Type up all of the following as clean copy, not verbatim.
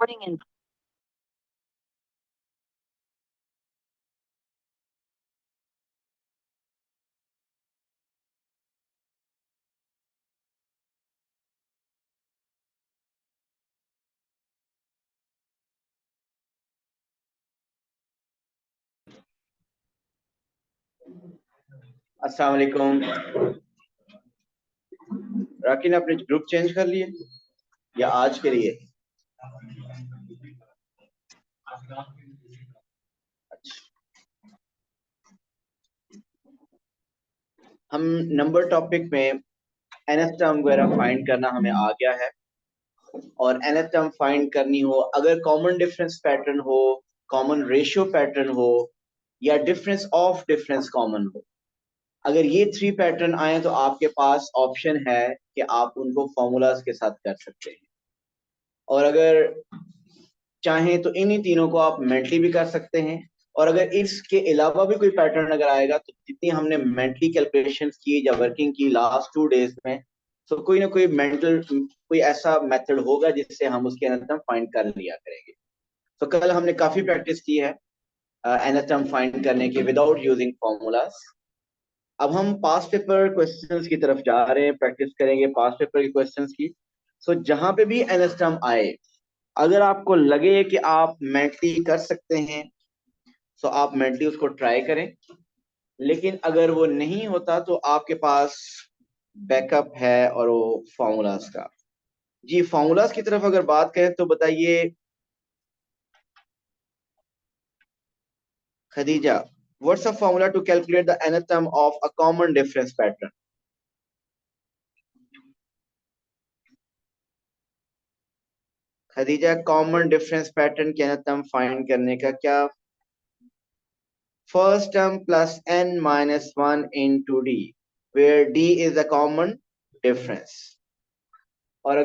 Recording in अस्सलाम वालेकुम। राकिन, आपने ग्रुप चेंज कर लिए या आज के लिए? अच्छा, हम नंबर टॉपिक में एनएस टर्म वगैरह फाइंड करना हमें आ गया है। और एनएस टर्म फाइंड करनी हो, अगर कॉमन डिफरेंस पैटर्न हो, कॉमन रेशियो पैटर्न हो, या डिफरेंस ऑफ डिफरेंस कॉमन हो, अगर ये 3 पैटर्न आए तो आपके पास ऑप्शन है कि आप उनको फॉर्मूलाज के साथ कर सकते हैं। और अगर चाहें तो इन्हीं तीनों को आप मेंटली भी कर सकते हैं। और अगर इसके अलावा भी कोई पैटर्न अगर आएगा तो जितनी हमने मेंटली कैलकुलेशंस की या वर्किंग की लास्ट 2 डेज में, तो कोई ना कोई मेंटल कोई ऐसा मेथड होगा जिससे हम उसके एनाटॉम फाइंड कर लिया करेंगे। तो कल हमने काफी प्रैक्टिस की है एनाटॉम फाइंड करने की विदाउट यूजिंग फॉर्मूलाज। अब हम पास पेपर क्वेश्चंस की तरफ जा रहे हैं, प्रैक्टिस करेंगे पास पेपर के क्वेश्चंस की। सो जहां पे भी एनाटॉम आए, अगर आपको लगे कि आप मेंटली कर सकते हैं तो आप मेंटली उसको ट्राई करें। लेकिन अगर वो नहीं होता तो आपके पास बैकअप है और वो फॉर्मूलाज का। जी, फॉर्मूलाज की तरफ अगर बात करें तो बताइए Khadija, what's a formula to calculate the nth term of a common difference pattern? Khadija, common difference pattern के nth term फाइंड करने का क्या? First term plus n minus 1 into d, where d is a common difference। और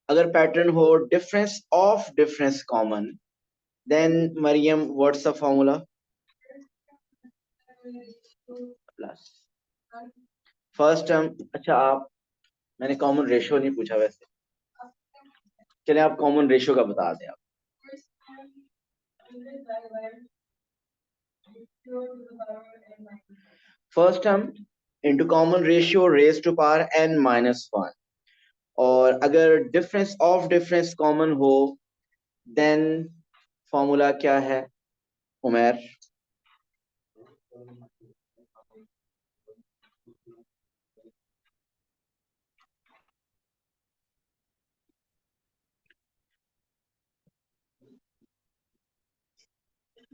अगर pattern हो difference of difference common, then Mariam what's the formula? Plus first term. अच्छा, आप मैंने कॉमन रेशियो नहीं पूछा वैसे, चले आप कॉमन रेशियो का बता दें। आप first term into common ratio raise to power n minus 1। और अगर डिफरेंस ऑफ डिफरेंस कॉमन हो देन फॉर्मूला क्या है उमर?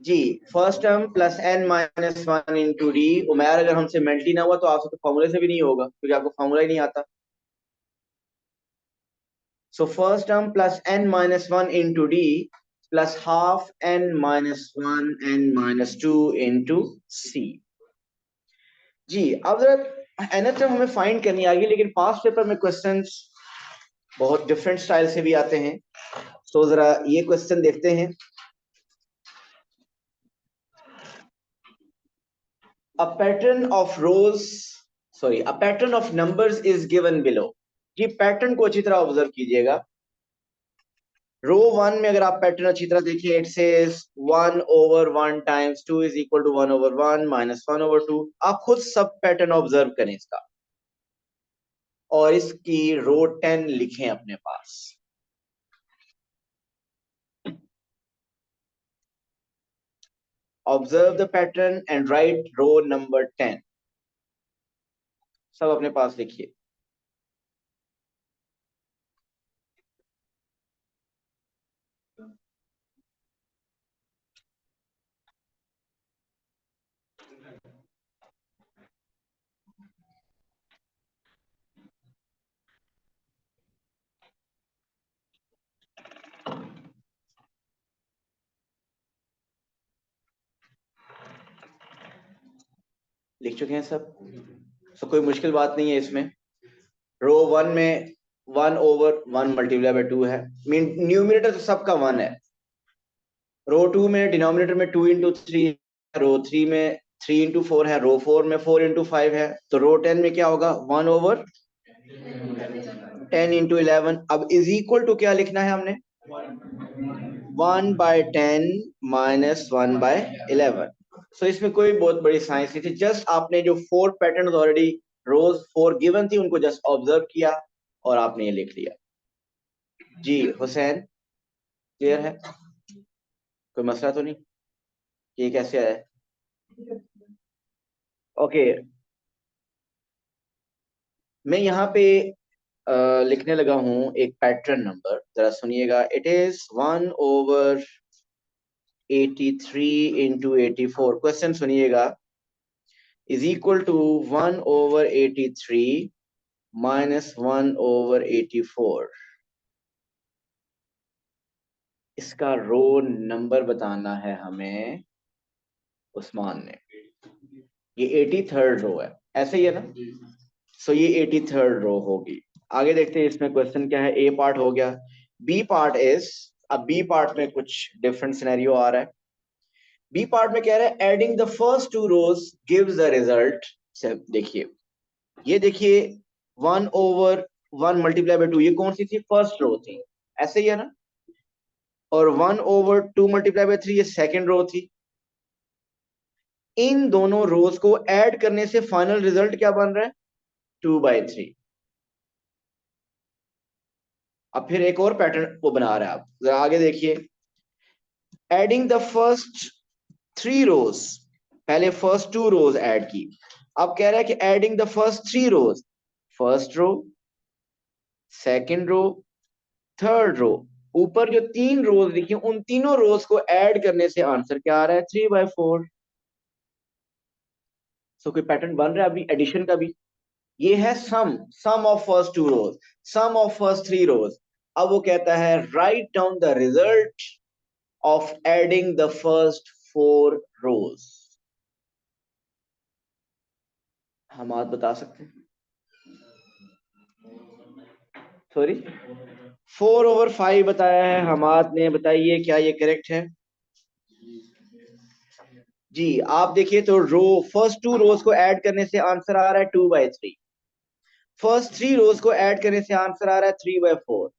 जी, first term plus n minus 1 into d. Umar, अगर हमसे मेंटली ना हुआ तो आपसे तो फॉर्मूले से भी नहीं होगा क्योंकि आपको फॉर्मूला ही नहीं आता। So first term plus n minus 1 into d plus half n minus 1 n minus 2 into c. जी, अब जरा nth टर्म हमें फाइंड करनी आ गई, लेकिन पास्ट पेपर में क्वेश्चंस बहुत डिफरेंट स्टाइल से भी आते हैं। तो जरा ये क्वेश्चन देखते हैं। A pattern of rows, sorry, a pattern of numbers is given below। जी, पैटर्न को अच्छी तरह ऑब्जर्व कीजिएगा। रो 1 में अगर आप पैटर्न अच्छी तरह देखिए, it says 1 over 1 times 2 is equal to 1 over 1 minus 1 over 2। आप खुद सब पैटर्न ऑब्जर्व करें इसका और इसकी रो 10 लिखें अपने पास। Observe the pattern and write row number 10। सब अपने पास लिखिए। लिख चुके हैं सब? तो कोई मुश्किल बात नहीं है इसमें। रो 1 में 1 over 1 मल्टीप्लाई बाय 2 है, मीन न्यूमिनेटर तो सबका 1 है। रो 2 में डिनोमिनेटर में 2 into 3, रो 3 में 3 into 4 है, रो 4 में 4 into 5 है। तो रो 10 में क्या होगा? 1 over 10 into 11, अब इज इक्वल टू क्या लिखना है हमने? 1/10 -1/11। सो इसमें कोई बहुत बड़ी साइंस नहीं थी, जस्ट आपने जो 4 पैटर्न ऑलरेडी रोज 4 गिवन थी उनको जस्ट ऑब्जर्व किया और आपने ये लिख लिया। जी हुसैन, क्लियर है? कोई मसला तो नहीं? ये कैसे आया? ओके, मैं यहाँ पे लिखने लगा हूं एक पैटर्न नंबर, जरा सुनिएगा। It is 1/83 into 84। क्वेश्चन सुनिएगा, इज इक्वल टू 1/83 -1/84। इसका रो नंबर बताना है हमें उस्मान ने। ये 83rd रो है, ऐसे ही है ना? सो ये 83rd रो होगी। आगे देखते हैं इसमें क्वेश्चन क्या है। ए पार्ट हो गया, बी पार्ट इज, अब बी पार्ट में कुछ डिफरेंट सिनेरियो आ रहा है। बी पार्ट में कह रहा है adding the first 2 rows gives the result. देखिए, ये देखिए 1/1 × 2, ये कौन सी थी? फर्स्ट रो थी, ऐसे ही है ना? और 1/2 × 3 ये सेकेंड रो थी। इन दोनों रोज को ऐड करने से फाइनल रिजल्ट क्या बन रहा है? 2/3। अब फिर एक और पैटर्न वो बना रहा है, आप जरा आगे देखिए। एडिंग द फर्स्ट 3 रोज, पहले फर्स्ट 2 रोज ऐड की, अब कह रहा है कि adding the first 3 rows, first row, second row, third row, ऊपर जो 3 रोज लिखी उन तीनों रोज को ऐड करने से आंसर क्या आ रहा है? 3/4। सो कोई पैटर्न बन रहा है अभी एडिशन का भी। ये है sum of first 2 rows, sum of first 3 rows. अब वो कहता है write down the result of adding the first 4 rows. हम आज बता सकते हैं? सॉरी, 4/5 बताया है हमाद ने, बताइए क्या ये करेक्ट है? जी आप देखिए तो रो, फर्स्ट 2 रोज को ऐड करने से आंसर आ रहा है 2/3। फर्स्ट 3 रोज को ऐड करने से आंसर आ रहा है 3/4।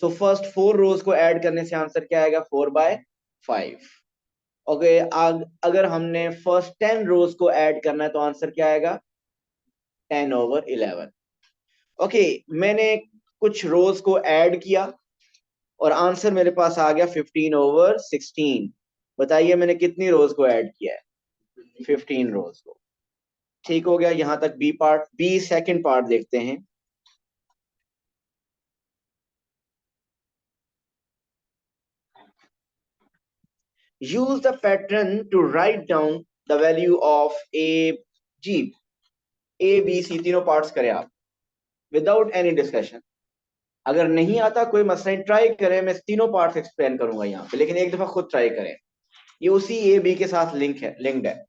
सो फर्स्ट 4 रोज को ऐड करने से आंसर क्या आएगा? 4/5। ओके, अगर हमने फर्स्ट 10 रोज को ऐड करना है तो आंसर क्या आएगा? 10/11। ओके, मैंने कुछ रोज को ऐड किया और आंसर मेरे पास आ गया 15/16। बताइए मैंने कितनी रोज को ऐड किया है? 15 रोज को। ठीक हो गया, यहां तक B part. B second part देखते हैं। Use the pattern to write down the value of A, जी ए बी सी तीनों पार्ट्स करें आप विदाउट एनी डिस्कशन। अगर नहीं आता कोई मसला नहीं, ट्राई करें, मैं तीनों पार्ट्स एक्सप्लेन करूंगा यहाँ पे, लेकिन एक दफा खुद ट्राई करें। ये उसी ए बी के साथ लिंक्ड है।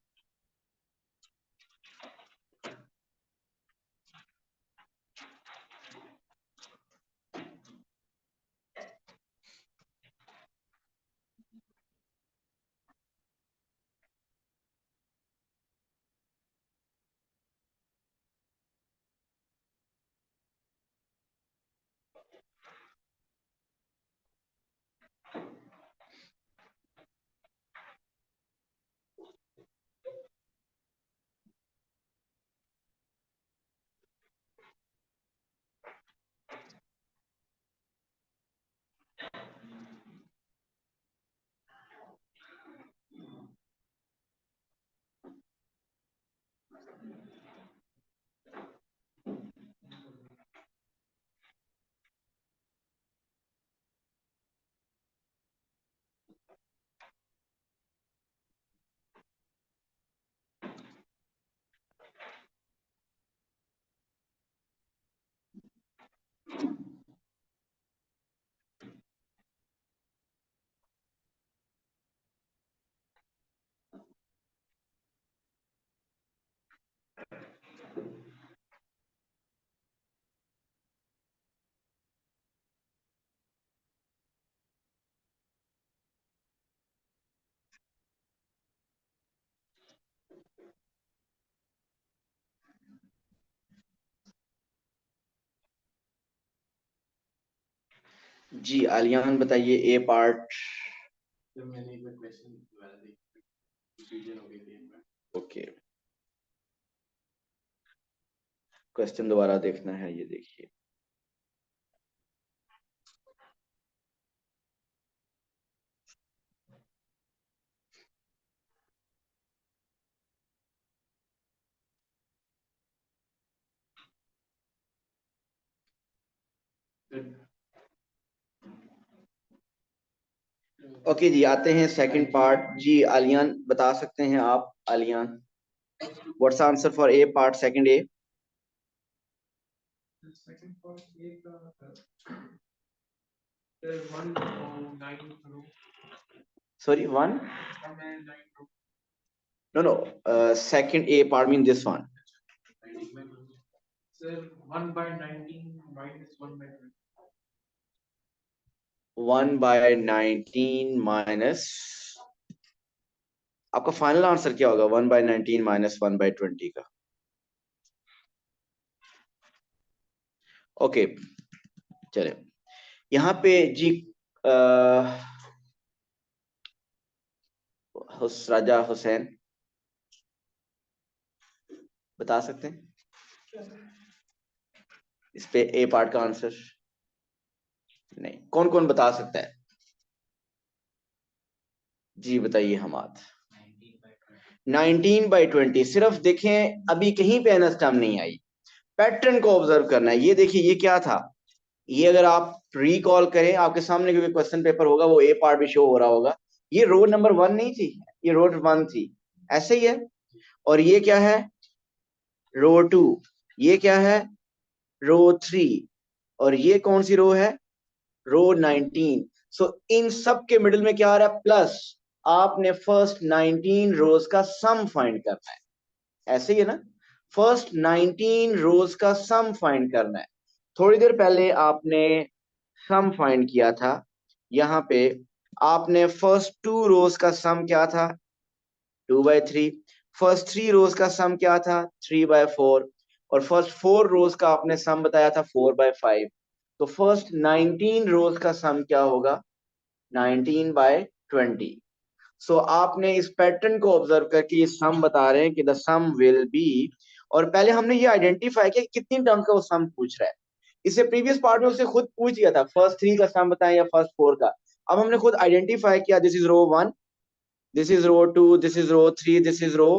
जी आलियान बताइए ए पार्ट। ओके, क्वेश्चन दोबारा देखना है, ये देखिए। ओके जी, आते हैं सेकंड पार्ट। जी आलियान बता सकते हैं आप? Aliyan, what's answer for A part second A? Sorry, one? No no, second A part mean this one. 1/19 minus, आपका फाइनल आंसर क्या होगा 1/19 माइनस 1/20 का? ओके, चले यहाँ पे जी। राजा हुसैन बता सकते हैं इस पे ए पार्ट का आंसर? नहीं, कौन कौन बता सकता है? जी बताइए हमाद। 19/20, सिर्फ देखें अभी कहीं पे एनएस टर्म नहीं आई, पैटर्न को ऑब्जर्व करना है। ये देखिए, ये क्या था? ये अगर आप रिकॉल करें, आपके सामने कोई क्वेश्चन पेपर होगा, वो ए पार्ट भी शो हो रहा होगा। ये रो नंबर 1 नहीं थी, ये रो 1 थी, ऐसे ही है। और ये क्या है? रो 2। ये क्या है? रो 3। और ये कौन सी रो है? रो 19। सो इन सब के मिडिल में क्या आ रहा है? प्लस। आपने फर्स्ट 19 रोज का सम फाइंड करना है, ऐसे ही है ना? फर्स्ट 19 रोज का सम फाइंड करना है। थोड़ी देर पहले आपने सम फाइंड किया था, यहाँ पे आपने फर्स्ट 2 रोज का सम क्या था? 2/3। फर्स्ट 3 रोज का सम क्या था? 3/4। और फर्स्ट 4 रोज का आपने सम बताया था 4/5। तो फर्स्ट 19 रोज का सम क्या होगा? 19/20। सो आपने इस पैटर्न को ऑब्जर्व करके ये सम बता रहे हैं कि द सम विल बी। और पहले हमने ये आइडेंटिफाई किया कि कितनी टर्म्स का वो सम पूछ रहा है। इससे प्रीवियस पार्ट में उससे खुद पूछ गया था फर्स्ट 3 का सम बताएं या फर्स्ट 4 का। अब हमने खुद आइडेंटिफाई किया, this is row 1, this is row 2, this is row 3, this is row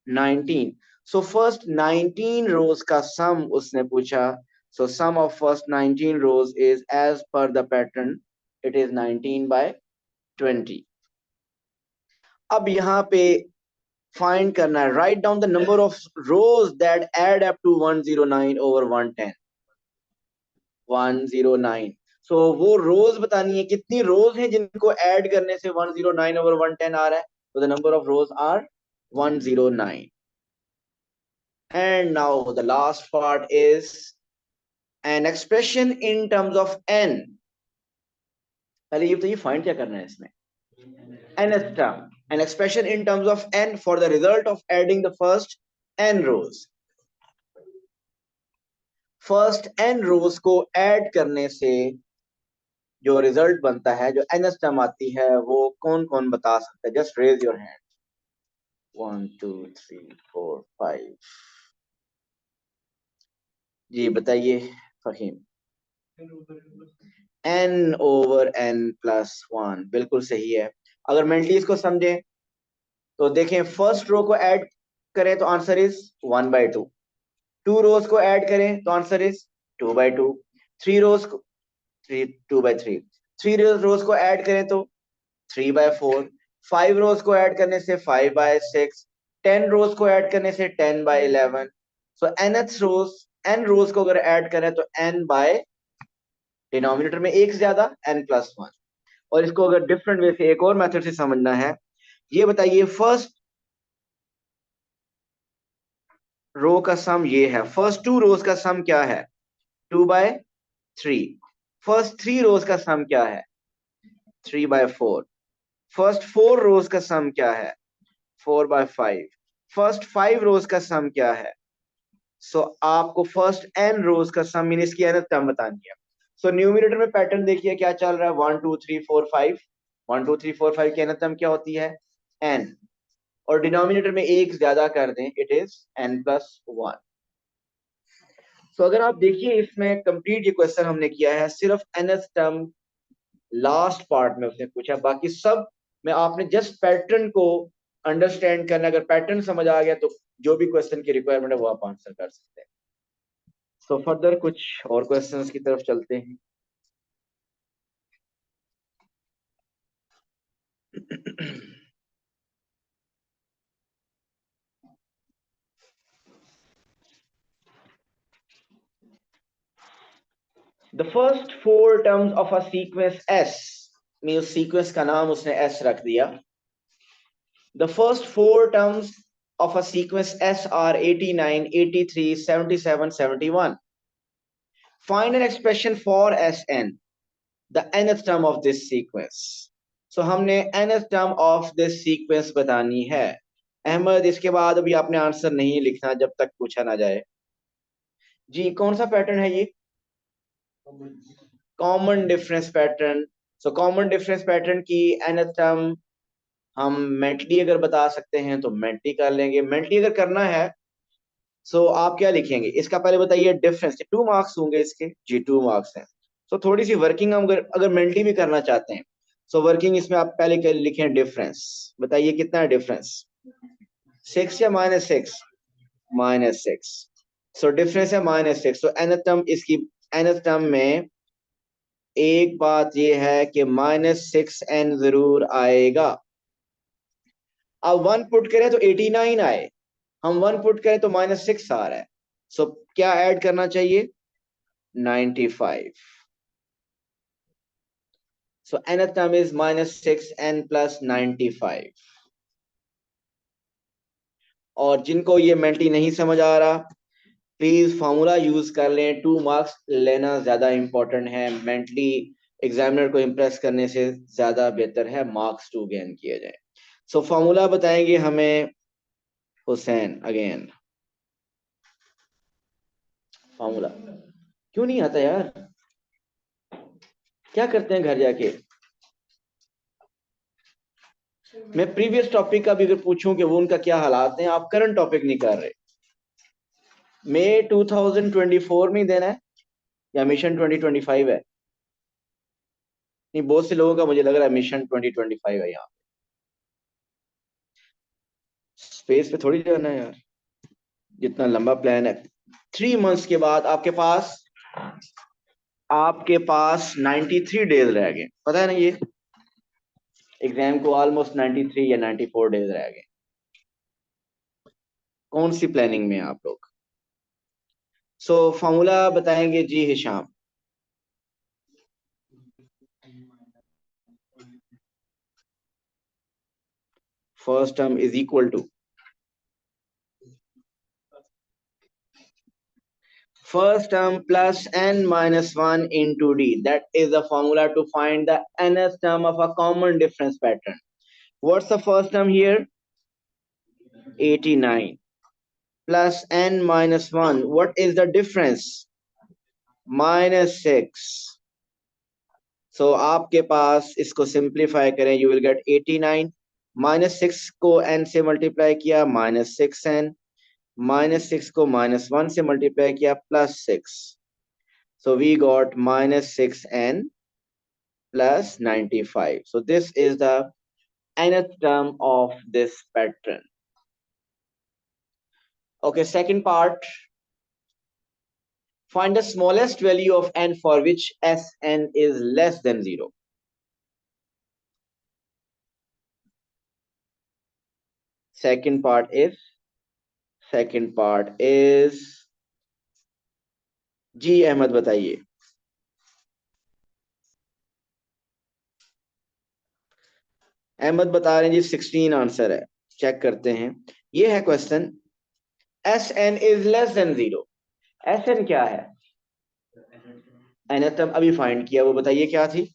19. So first 19 rows का sum उसने पूछा। So sum of first 19 rows is as per the pattern, it is 19/20. अब यहाँ पे find करना है, write down the number of rows that add up to 109 over 110. 109। सो वो रोज बतानी है, कितनी रोज हैं जिनको ऐड करने से 109 over 110 आ रहा है। तो the number of rows are 109। And now the last part is an expression in terms of n. पहले ये बताइए फाइंड क्या करना है इसमें? nth term, an expression in terms of n for the result of adding the first n rows. First n rows को add करने से जो रिजल्ट बनता है, जो nth term आती है, वो कौन कौन बता सकता है? Just raise your hand. 1 2 3 4 5। जी बताइए Fahim. n over n plus 1, बिल्कुल सही है। अगर मेंटली इसको समझें तो देखें, फर्स्ट रो को ऐड करें तो आंसर इज 1/2। 2 रोज को ऐड करें तो आंसर इज 2/2। 3 रोज को 2/3। 3 रोज को ऐड करें तो 3/4। 5 रोज को ऐड करने से 5/6। 10 रोज को ऐड करने से 10/11। सो n रोज को अगर ऐड करें तो n बाय डिनोमिनेटर में एक ज्यादा n+1। और इसको अगर डिफरेंट वे से एक और मेथड से समझना है, ये बताइए फर्स्ट रो का सम ये है, फर्स्ट 2 रोज का सम क्या है? 2/3। फर्स्ट 3 रोज का सम क्या है? 3/4। फर्स्ट 4 रोज का सम क्या है? 4/5। फर्स्ट 5 रोज का सम क्या है? सो आपको फर्स्ट n रोज का सम मीन इसकी nth टर्म बतानी है। सो न्यूमरेटर में पैटर्न देखिए क्या चल रहा है, 1 2 3 4 5। 1 2 3 4 5 की एनएथएम क्या होती है, n। और डिनोमिनेटर में एक ज्यादा कर दें, इट इज n+1। तो अगर आप देखिए इसमें कंप्लीट ये क्वेश्चन हमने किया है, सिर्फ nth टर्म लास्ट पार्ट में उसने पूछा, बाकी सब में आपने जस्ट पैटर्न को अंडरस्टैंड करना। अगर पैटर्न समझ आ गया तो जो भी क्वेश्चन की रिक्वायरमेंट है वो आप आंसर कर सकते हैं। तो फर्दर कुछ और क्वेश्चंस की तरफ चलते हैं। The first four terms of a sequence S, means sequence का नाम उसने S रख दिया। The first four terms of a sequence S are 89, 83, 77, 71. Find an expression for Sn, the nth term of this sequence. So हमने nth term of this sequence बतानी है। अहमद, इसके बाद अभी आपने आंसर नहीं लिखना जब तक पूछा ना जाए। जी, कौन सा पैटर्न है ये? Common difference pattern. So common difference pattern की nth टर्म हम मेंटली अगर बता सकते हैं तो मेंटली कर लेंगे। मेंटली अगर करना है सो आप क्या लिखेंगे, इसका पहले बताइए डिफरेंस। 2 मार्क्स होंगे इसके, जी 2 मार्क्स हैं। तो थोड़ी सी वर्किंग हम अगर मेंटली भी करना चाहते हैं, सो वर्किंग इसमें आप पहले क्या लिखें, डिफरेंस। बताइए कितना है डिफरेंस, 6 या -6? -6। सो डिफरेंस है -6। तो nth टर्म इसकी, nth टर्म में एक बात यह है कि -6n जरूर आएगा। अब 1 पुट करें तो 89 आए, हम 1 पुट करें तो -6 आ रहा है। सो क्या ऐड करना चाहिए, 95। सो nth टर्म इज -6n + 95। और जिनको ये मेंटली नहीं समझ आ रहा, प्लीज फॉर्मूला यूज कर लें। 2 मार्क्स लेना ज्यादा इंपॉर्टेंट है, मेंटली एग्जामिनर को इम्प्रेस करने से ज्यादा बेहतर है मार्क्स 2 गेन किए जाए। सो फॉर्मूला बताएंगे हमें हुसैन अगेन। फॉर्मूला क्यों नहीं आता यार, क्या करते हैं घर जाके? मैं प्रीवियस टॉपिक का भी अगर पूछूं कि वो उनका क्या हालात हैं, आप करंट टॉपिक नहीं कर रहे। मई 2024 में ही देना है या मिशन 2025 है? नहीं, बहुत से लोगों का मुझे लग रहा है मिशन 2025 है। यहाँ स्पेस पे थोड़ी जाना है यार, जितना लंबा प्लान है। 3 मंथ्स के बाद आपके पास 93 डेज रह गए, पता है ना ये एग्जाम को, ऑलमोस्ट 93 या 94 डेज रह गए। कौन सी प्लानिंग में है आप लोग? सो फॉर्मूला बताएंगे जी Hisham. First term is equal to first term plus n minus 1 into d. That is the formula to find the nth term of a common difference pattern. What's the first term here? 89 plus n minus 1. What is the difference? -6. So आपके पास इसको simplify करें, you will get 89। -6 को n से multiply किया -6n, -6 को -1 से multiply किया +6। So we got -6n plus 95. So this is the nth term of this pattern. Okay, second part. Find the smallest value of n for which Sn is less than 0. Second part is जी अहमद बताइए। अहमद बता रहे हैं जी 16 answer है। Check करते हैं, ये है question. Sn is less than 0। Sn क्या है? nth term अभी फाइंड किया, वो बताइए क्या थी?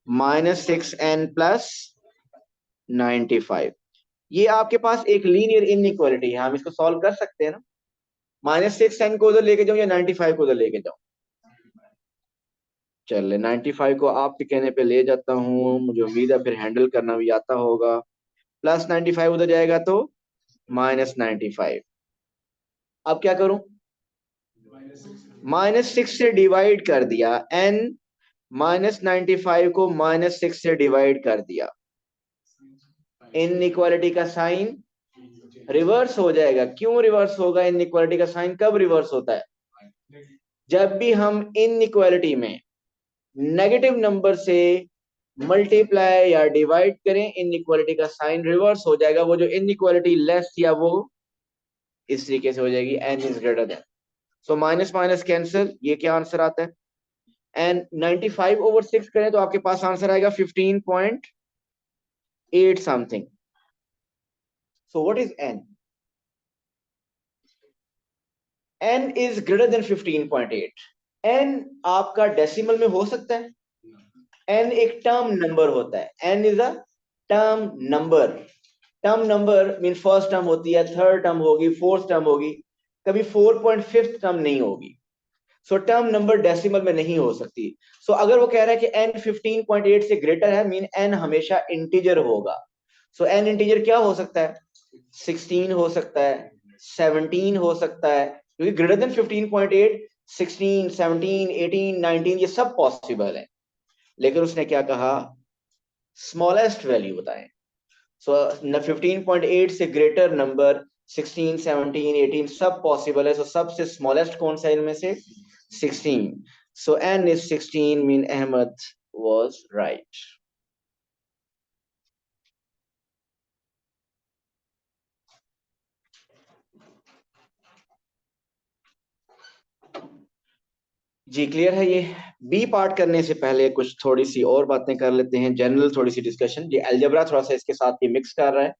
-6n plus 95। ये आपके पास एक लीनियर इनइक्वालिटी है, हम इसको सॉल्व कर सकते हैं ना। -6n को उधर लेके जाऊं या 95 को उधर लेके जाऊं? चले 95 को आपके कहने पे ले जाता हूँ, मुझे उम्मीद है फिर हैंडल करना भी आता होगा। प्लस 95 उधर जाएगा तो -95। अब क्या करूं? -6 से डिवाइड कर दिया। n -95 को -6 से डिवाइड कर दिया। इनइक्वालिटी का साइन रिवर्स हो जाएगा। क्यों रिवर्स होगा? इनइक्वालिटी का साइन कब रिवर्स होता है? जब भी हम इनइक्वालिटी में नेगेटिव नंबर से मल्टीप्लाई या डिवाइड करें, इनइक्वालिटी का साइन रिवर्स हो जाएगा। वो जो इनइक्वालिटी लेस या वो इस तरीके से हो जाएगी, n is greater than. So minus minus cancel, ये क्या आंसर आता है? एंड 95/6 करें तो आपके पास आंसर आएगा 15.8 something. So what is n? n is greater than 15.8। n आपका डेसिमल में हो सकता है? n एक टर्म नंबर होता है। n is a term number. Term number mean first term होती है, थर्ड टर्म होगी, फोर्थ टर्म होगी, कभी 4.5 टर्म नहीं होगी। सो टर्म नंबर डेसिमल में नहीं हो सकती। सो अगर वो कह रहा है कि n 15.8 से ग्रेटर है, मीन n हमेशा इंटीजर होगा। सो n इंटीजर क्या हो सकता है? 16 हो सकता है, 17 हो सकता है, क्योंकि ग्रेटर देन 15.8 16 17 18 19 ये सब पॉसिबल है। लेकिन उसने क्या कहा? स्मॉलेस्ट वैल्यू बताएं। सो 15.8 से ग्रेटर नंबर 16 17 18 सब पॉसिबल है। सो सबसे स्मॉलेस्ट कौन सा इनमें से? 16। So n is 16 mean Ahmed was right। जी क्लियर है ये? बी पार्ट करने से पहले कुछ थोड़ी सी और बातें कर लेते हैं, जनरल थोड़ी सी डिस्कशन। ये अलजेब्रा थोड़ा सा इसके साथ ही मिक्स कर रहा है।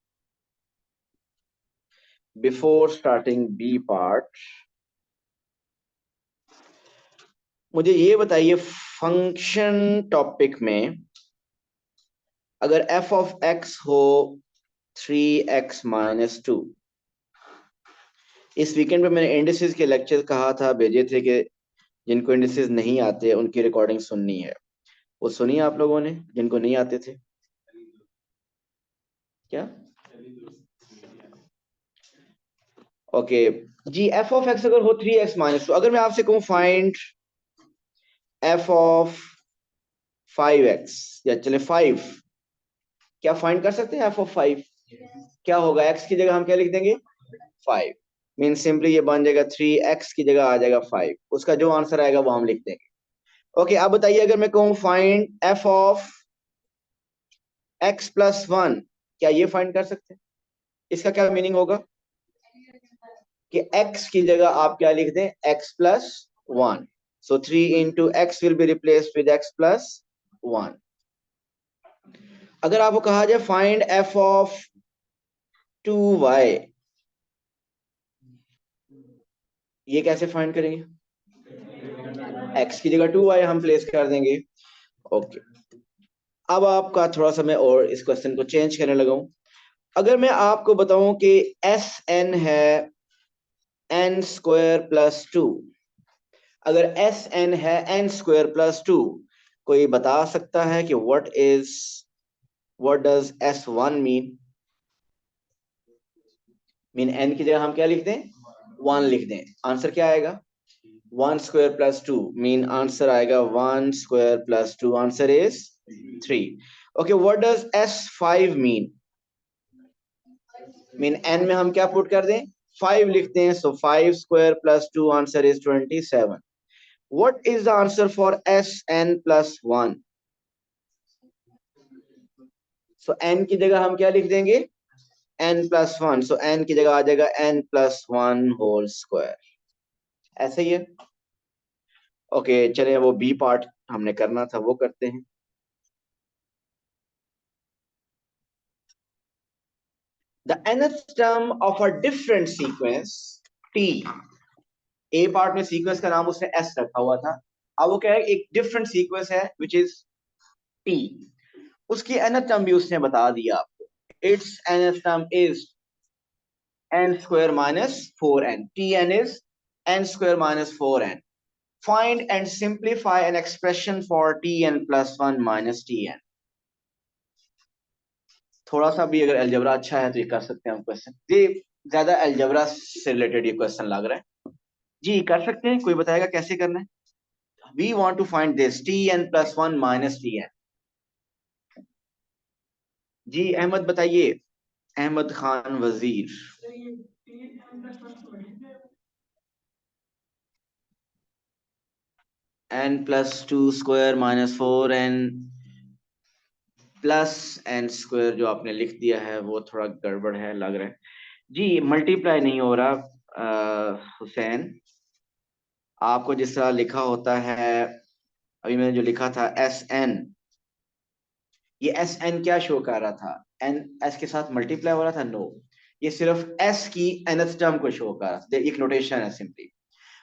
बिफोर स्टार्टिंग बी पार्ट, मुझे ये बताइए, फंक्शन टॉपिक में अगर f ऑफ x हो 3x-2, इस वीकेंड पे मैंने इंडिसेस के लेक्चर कहा था, भेजे थे कि जिनको इंडिसेस नहीं आते उनकी रिकॉर्डिंग सुननी है। वो सुनी आप लोगों ने जिनको नहीं आते थे? क्या? ओके जी। f ऑफ x अगर हो 3x-2, अगर मैं आपसे कहूं फाइंड f ऑफ 5x, या चले 5, क्या फाइंड कर सकते हैं f ऑफ 5? क्या होगा? x की जगह हम क्या लिख देंगे? 5। मीन सिंपली ये बन जाएगा 3x की जगह आ जाएगा 5। उसका जो आंसर आएगा वो हम लिख देंगे। ओके अब बताइए, अगर मैं कहूं फाइंड f ऑफ x+1, क्या ये फाइंड कर सकते हैं? इसका क्या मीनिंग होगा कि x की जगह आप क्या लिख दें? x+1। So 3 into x will be replaced with x+1। अगर आपको कहा जाए फाइंड f ऑफ 2y, ये कैसे फाइंड करेंगे? x की जगह 2y हम प्लेस कर देंगे। ओके अब आपका थोड़ा सा मैं और इस क्वेश्चन को चेंज करने लगा हूं। अगर मैं आपको बताऊं कि Sn है n² + 2, अगर Sn है n² + 2, कोई बता सकता है कि what does S1 mean n की जगह हम क्या लिख दें? 1 लिख दें। आंसर क्या आएगा? 1² + 2 मीन आंसर आएगा 1² + 2। Answer is 3। Okay what does S5 mean n में हम क्या पुट कर दें? 5 लिखते हैं। सो 5² + 2 answer is 27। What is the answer for Sn+1? So n की जगह हम क्या लिख देंगे? n+1। सो n की जगह आ जाएगा n+1 होल स्क्वायर। ऐसे ही है। ओके चलिए वो बी पार्ट हमने करना था वो करते हैं। The nth term of a different sequence t, A part में सीक्वेंस का नाम उसने एस रखा हुआ था। अब वो क्या है, एक डिफरेंट सीक्वेंस है विच इज टी, उसकी nth टर्म भी उसने बता दिया आपको। It's nth term is n² - 4n। tn is n² - 4n। Find and simplify an expression for tn plus 1 minus tn. थोड़ा सा भी अगर अलजेब्रा अच्छा है तो ये कर सकते हैं हम क्वेश्चन। ये ज्यादा अलजेब्रा से रिलेटेड ये क्वेश्चन लग रहा है जी, कर सकते हैं। कोई बताएगा कैसे करना है? We want to find this tn plus 1 minus tn। जी अहमद बताइए, अहमद खान वजीर। n plus 2 square minus 4n plus n square जो आपने लिख दिया है वो थोड़ा गड़बड़ है लग रहा है जी। मल्टीप्लाई नहीं हो रहा हुसैन, आपको जिस तरह लिखा होता है, अभी मैंने जो लिखा था एस एन, ये एस एन क्या शो कर रहा था? एन एस के साथ मल्टीप्लाई हो रहा था? नो, ये सिर्फ एस की nth टर्म को शो कर रहा था। एक नोटेशन है सिंपली।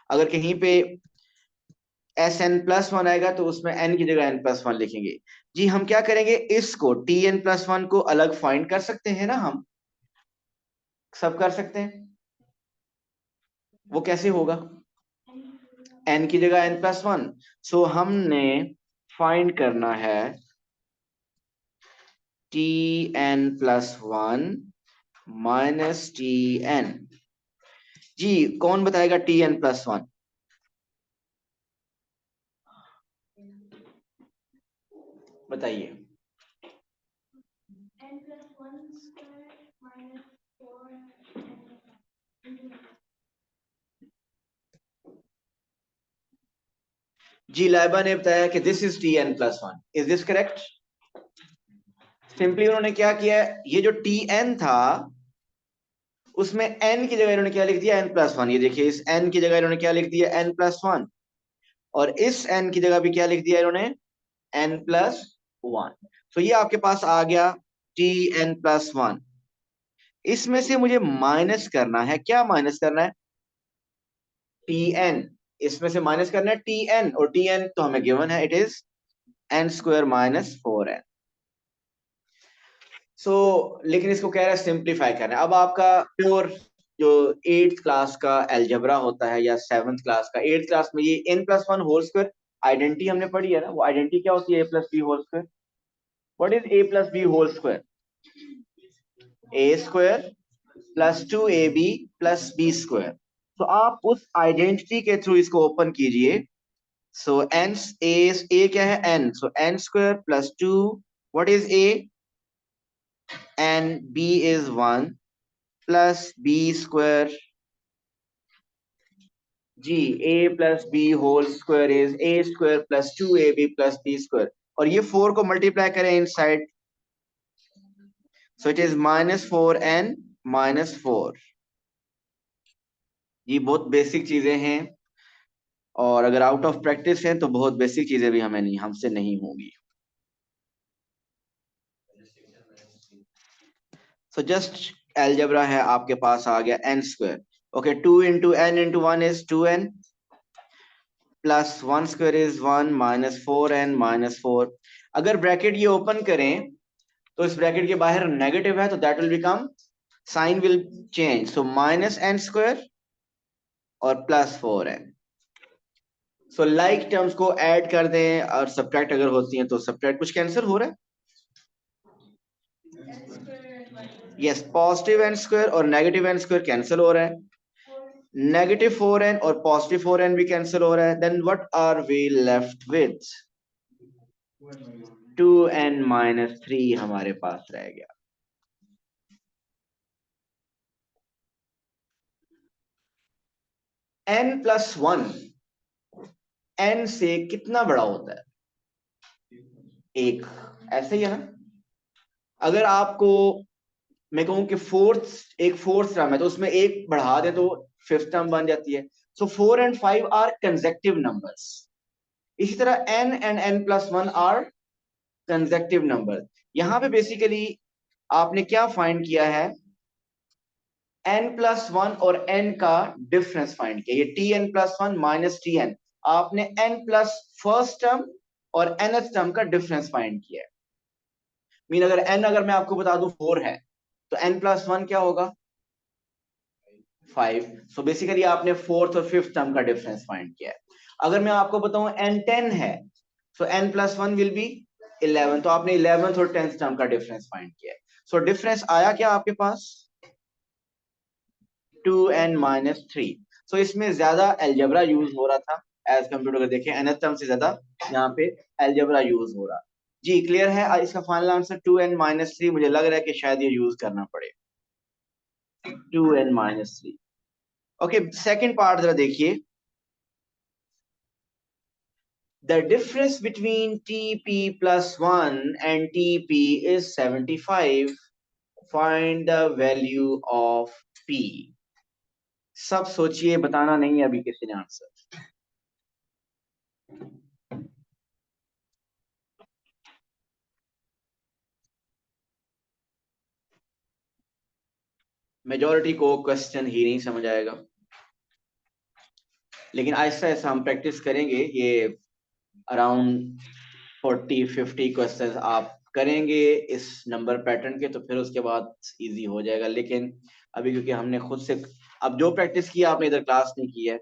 अगर कहीं पे एस एन प्लस वन आएगा तो उसमें एन की जगह एन प्लस वन लिखेंगे। जी हम क्या करेंगे, इसको टी एन प्लस वन को अलग फाइंड कर सकते हैं ना, हम सब कर सकते हैं। वो कैसे होगा? एन की जगह एन प्लस वन, सो हमने फाइंड करना है t N plus one minus T n. जी कौन बताएगा टी एन प्लस वन? बताइए। जी लाइबा ने बताया कि this is T N plus one. Is this correct? Simply उन्होंने क्या किया है, ये जो टी एन था उसमें एन की जगह इन्होंने क्या लिख दिया, एन प्लस वन। ये देखिए इस एन की जगह इन्होंने क्या लिख दिया, एन प्लस वन। और इस एन की जगह भी क्या लिख दिया इन्होंने, एन प्लस वन। तो ये आपके पास आ गया टी एन प्लस वन। इसमें से मुझे माइनस करना है, क्या माइनस करना है? T n. इसमें से माइनस करना है टी एन, और टी एन तो हमें गिवन है, it is n square minus four n. So लेकिन इसको कह रहा है सिंप्लीफाई करना है। अब आपका प्योर जो एट्थ क्लास का एल्जेब्रा होता है या सेवंथ क्लास का, एट्थ क्लास में ये n plus one whole square identity हमने पढ़ी है ना, वो आइडेंटिटी क्या होती है, a plus B whole square. What is a plus B whole square? A square plus two A B plus B square. तो आप उस आइडेंटिटी के थ्रू इसको ओपन कीजिए। सो एन ए क्या है, N, so N square plus two, what is A, N, B is one plus B square. जी A plus B whole square is A square plus two A B plus B square. और ये four को multiply करें inside, so it is minus four N minus four. ये बहुत basic चीजें हैं, और अगर आउट ऑफ प्रैक्टिस है तो बहुत बेसिक चीजें भी हमें नहीं, हमसे नहीं होंगी। सो जस्ट एल्जेब्रा है आपके पास आ गया n square. Okay, two into n into one is two n, plus one square is one, minus four N minus four. अगर ब्रैकेट ये ओपन करें तो इस ब्रैकेट के बाहर नेगेटिव है तो that will become, sign will change, so minus n square और plus four n. So like terms को ऐड कर दें और सब्ट्रैक्ट अगर होती हैं तो सब्ट्रैक्ट, कुछ कैंसिल हो रहा है। यस, पॉजिटिव एन स्क्वायर और नेगेटिव एन स्क्वायर कैंसिल हो रहा है, नेगेटिव फोर एन और पॉजिटिव फोर एन भी कैंसिल हो रहा है। Then what are we left with, two N minus three हमारे पास रह गया। एन प्लस वन एन से कितना बड़ा होता है? एक, ऐसे ही है ना। अगर आपको मैं कहूं कि फोर्थ, एक फोर्थ टर्म है तो उसमें एक बढ़ा दे तो फिफ्थ टर्म बन जाती है। So four and five are consecutive numbers. इसी तरह N and N plus one are consecutive number. यहां पे बेसिकली आपने क्या फाइंड किया है, एन प्लस वन और एन का डिफरेंस फाइंड किया। ये T N plus one minus T N, आपने एन प्लस फर्स्ट टर्म और एनथ टर्म का डिफरेंस फाइंड किया है। मीन अगर एन, अगर मैं आपको बता दूं फोर है तो एन प्लस वन क्या होगा, फाइव। सो बेसिकली आपने फोर्थ और फिफ्थ टर्म का डिफरेंस फाइंड किया है। अगर मैं आपको बताऊं n 10 है, सो n प्लस 1 विल बी 11, तो आपने 11th और 10th टर्म का डिफरेंस फाइंड किया है। सो डिफरेंस आया क्या आपके पास? 2n-3। सो इसमें ज्यादा एल्जेब्रा यूज हो रहा था एज कम्पेयर टू, देखें nth टर्म से ज्यादा यहाँ पे एल्जेब्रा यूज हो रहा। जी क्लियर है? इसका फाइनल आंसर 2n-3। मुझे लग रहा है कि शायद ये यूज करना पड़े 2n-3। ओके, सेकंड पार्ट जरा देखिए। The difference between TP plus 1 and TP is 75. Find the value of P. सब सोचिए, बताना नहीं है अभी किसी ने आंसर। मेजोरिटी को क्वेश्चन ही नहीं समझ आएगा, लेकिन आहिस्ता आहिस्ता हम प्रैक्टिस करेंगे। ये अराउंड 40-50 क्वेश्चंस आप करेंगे इस नंबर पैटर्न के, तो फिर उसके बाद इजी हो जाएगा। लेकिन अभी क्योंकि हमने खुद से, अब जो प्रैक्टिस की आपने इधर क्लास नहीं की है,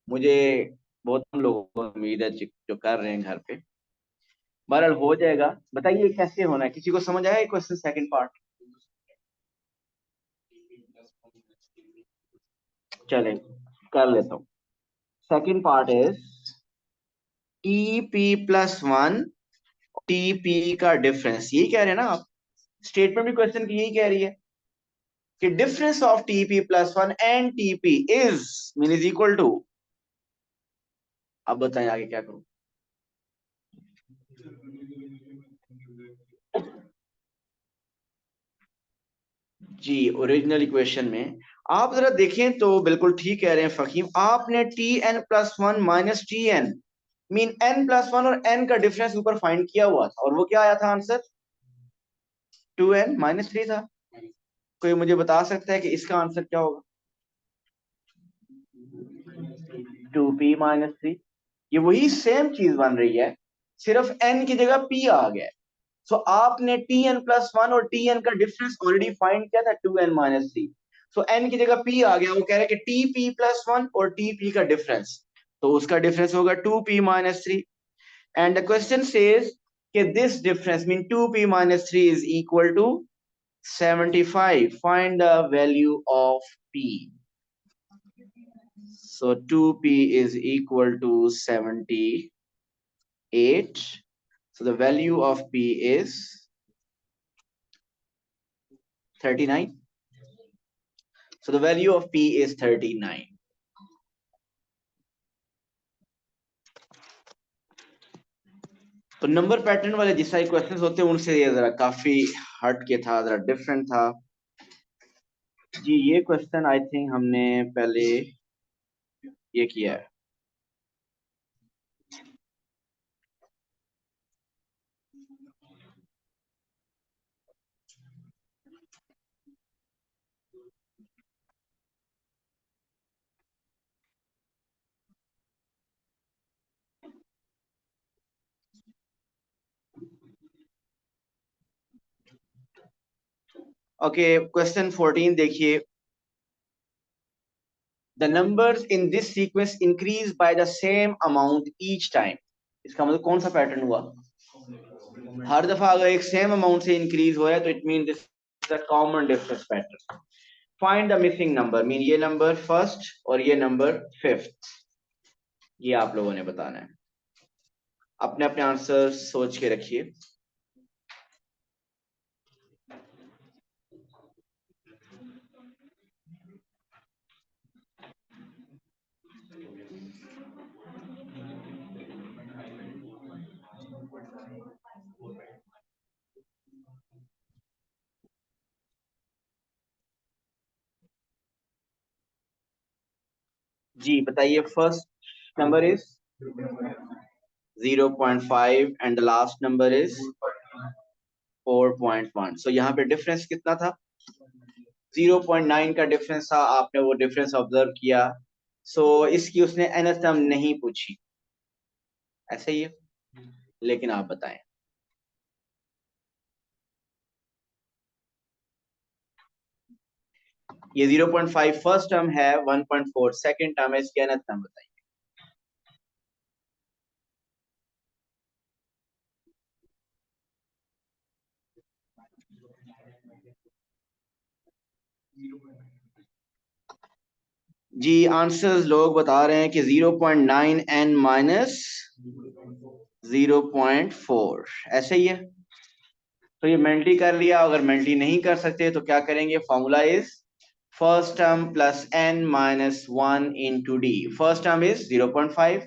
मुझे बहुत कम लोगों को उम्मीद है जो कर रहे हैं घर पे। बहरहाल हो जाएगा। बताइए कैसे होना है, किसी को समझ आया क्वेश्चन सेकंड पार्ट? चले कर लेता हूँ। Second part is TP plus 1 TP का डिफरेंस, यही कह रहे हैं ना आप? स्टेटमेंट भी क्वेश्चन की यही कह रही है कि difference of TP plus 1 and TP is mean is equal to. अब बताएं आगे क्या करूं? जी ओरिजिनल इक्वेशन में आप जरा देखें तो बिल्कुल ठीक कह रहे हैं फकीम। आपने T N plus 1 minus T N mean n plus 1 और n का डिफरेंस ऊपर फाइंड किया हुआ था, और वो क्या आया था आंसर? 2n-3 था। कोई मुझे बता सकता है कि इसका आंसर क्या होगा? 2p-3। ये वही सेम चीज बन रही है, सिर्फ n की जगह p आ गया। सो आपने tn प्लस 1 और tn का डिफरेंस ऑलरेडी फाइंड किया था 2n-3। सो n की जगह p आ गया। वो कह रहे हैं कि tp प्लस 1 और tp का डिफरेंस, तो उसका डिफरेंस होगा 2p-3। And the question says कि this difference mean 2p-3 is equal to 75. Find the value of p. So 2p is equal to 78. So the value of p is 39. So the value of p is 39. तो number pattern वाले जिस सारे questions होते हैं उनसे ये जरा काफी हट के था, जरा डिफरेंट था। जी ये क्वेश्चन आई थिंक हमने पहले ये किया है। ओके क्वेश्चन 14 देखिए। The numbers in this sequence increase by the same amount each time. इसका मतलब कौन सा पैटर्न हुआ? हर दफा अगर एक सेम अमाउंट से इंक्रीज हो रहा है तो it mean this is a common difference pattern. Find the missing number mean ये नंबर फर्स्ट और ये नंबर फिफ्थ, ये आप लोगों ने बताना है। अपने अपने आंसर सोच के रखिए। जी बताइए। First number is 0.5 and the last number is 4.1। सो यहाँ पे डिफरेंस कितना था? 0.9 का डिफरेंस था। आपने वो डिफरेंस ऑब्जर्व किया। सो इसकी उसने nth टर्म नहीं पूछी, ऐसे ही है। लेकिन आप बताएं। ये 0.5 फर्स्ट टर्म है, 1.4 सेकंड टर्म है, इसकी nth टर्म बताइए। जी आंसर्स लोग बता रहे हैं कि 0.9 n माइनस 0.4 ऐसे ही है। तो ये मेल्टी कर लिया। अगर मेल्टी नहीं कर सकते तो क्या करेंगे? Formula is first term plus n minus 1 into D. First term is 0.5,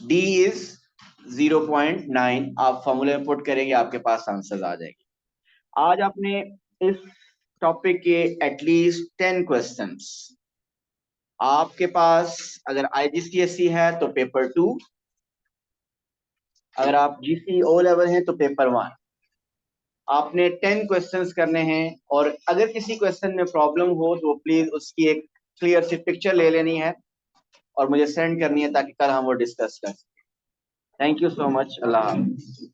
D is 0.9। आप फॉर्मूले में पुट करेंगे, आपके पास आंसर आ जाएंगे। आज आपने इस टॉपिक के एटलीस्ट 10 क्वेश्चंस आपके पास। अगर आईजीसीएसई है तो पेपर 2, अगर आप जीसी ओ लेवल हैं तो पेपर 1। आपने 10 क्वेश्चंस करने हैं, और अगर किसी क्वेश्चन में प्रॉब्लम हो तो प्लीज उसकी एक क्लियर सी पिक्चर ले लेनी है और मुझे सेंड करनी है, ताकि कल हम वो डिस्कस कर सकें। Thank you so much. अल्लाह हाफ़िज़।